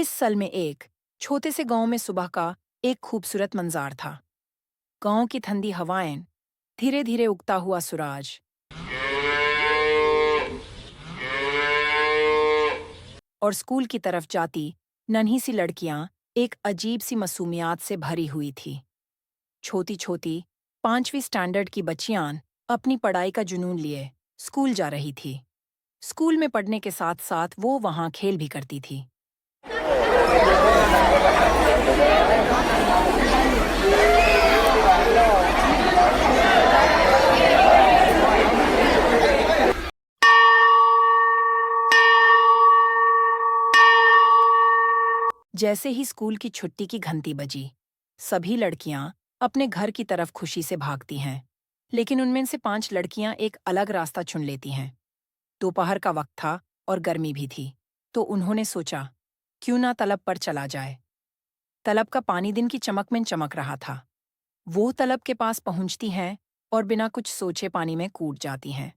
इस साल में एक छोटे से गांव में सुबह का एक खूबसूरत मंजार था। गांव की ठंडी हवाएं, धीरे धीरे उगता हुआ सूरज और स्कूल की तरफ जाती नन्ही सी लड़कियां एक अजीब सी मासूमियत से भरी हुई थी। छोटी छोटी 5वीं स्टैंडर्ड की बच्चियां अपनी पढ़ाई का जुनून लिए स्कूल जा रही थी। स्कूल में पढ़ने के साथ साथ वो वहां खेल भी करती थी। जैसे ही स्कूल की छुट्टी की घंटी बजी, सभी लड़कियां अपने घर की तरफ खुशी से भागती हैं। लेकिन उनमें से 5 लड़कियां एक अलग रास्ता चुन लेती हैं। दोपहर का वक्त था और गर्मी भी थी, तो उन्होंने सोचा, क्यों ना तालाब पर चला जाए। तालाब का पानी दिन की चमक में चमक रहा था। वो तालाब के पास पहुंचती हैं और बिना कुछ सोचे पानी में कूद जाती हैं।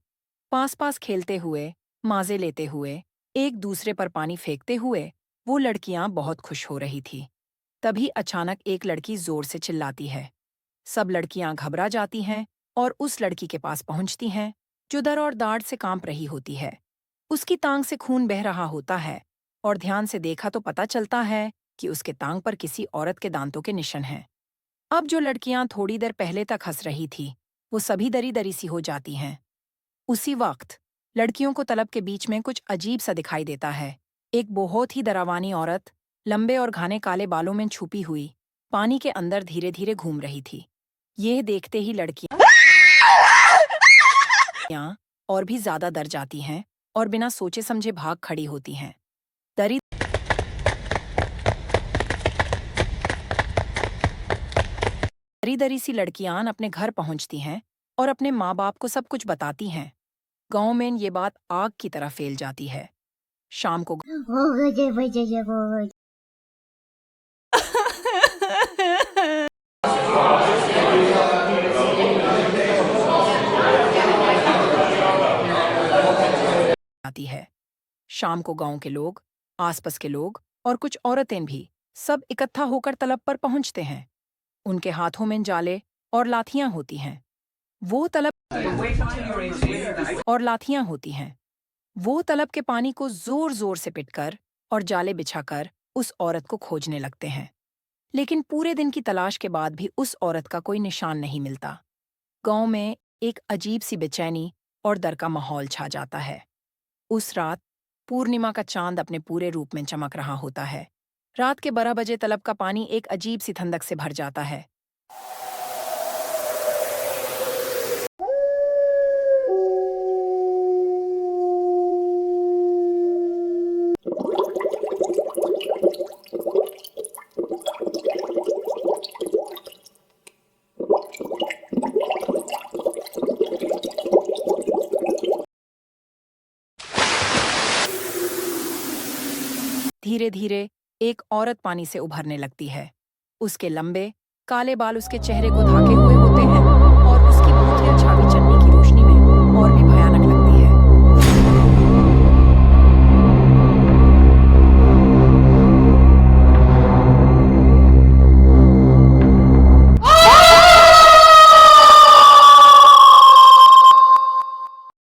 पास पास खेलते हुए, मजे लेते हुए, एक दूसरे पर पानी फेंकते हुए वो लड़कियां बहुत खुश हो रही थी। तभी अचानक एक लड़की जोर से चिल्लाती है। सब लड़कियां घबरा जाती हैं और उस लड़की के पास पहुंचती हैं जो डर और दाढ़ से कांप रही होती है। उसकी टांग से खून बह रहा होता है और ध्यान से देखा तो पता चलता है कि उसके टांग पर किसी औरत के दांतों के निशान हैं। अब जो लड़कियां थोड़ी देर पहले तक हंस रही थी, वो सभी दरी दरी सी हो जाती हैं। उसी वक्त लड़कियों को तालाब के बीच में कुछ अजीब सा दिखाई देता है। एक बहुत ही डरावनी औरत, लंबे और घने काले बालों में छुपी हुई, पानी के अंदर धीरे धीरे घूम रही थी। यह देखते ही लड़कियां और भी ज्यादा डर जाती हैं और बिना सोचे समझे भाग खड़ी होती हैं। दरी दरी दरी सी लड़कियां अपने घर पहुंचती हैं और अपने माँ बाप को सब कुछ बताती हैं। गांव में ये बात आग की तरह फैल जाती है। शाम को आती है। शाम को गांव के लोग, आसपास के लोग और कुछ औरतें भी सब इकट्ठा होकर तालाब पर पहुंचते हैं। उनके हाथों में जाले और लाठियां होती हैं। वो तालाब और लाठियां होती हैं। वो तालाब के पानी को जोर जोर से पिटकर और जाले बिछाकर उस औरत को खोजने लगते हैं। लेकिन पूरे दिन की तलाश के बाद भी उस औरत का कोई निशान नहीं मिलता। गांव में एक अजीब सी बेचैनी और डर का माहौल छा जाता है। उस रात पूर्णिमा का चांद अपने पूरे रूप में चमक रहा होता है। रात के 12 बजे तालाब का पानी एक अजीब सी ठंडक से भर जाता है। धीरे धीरे एक औरत पानी से उभरने लगती है। उसके लंबे काले बाल उसके चेहरे को ढाके हुए होते हैं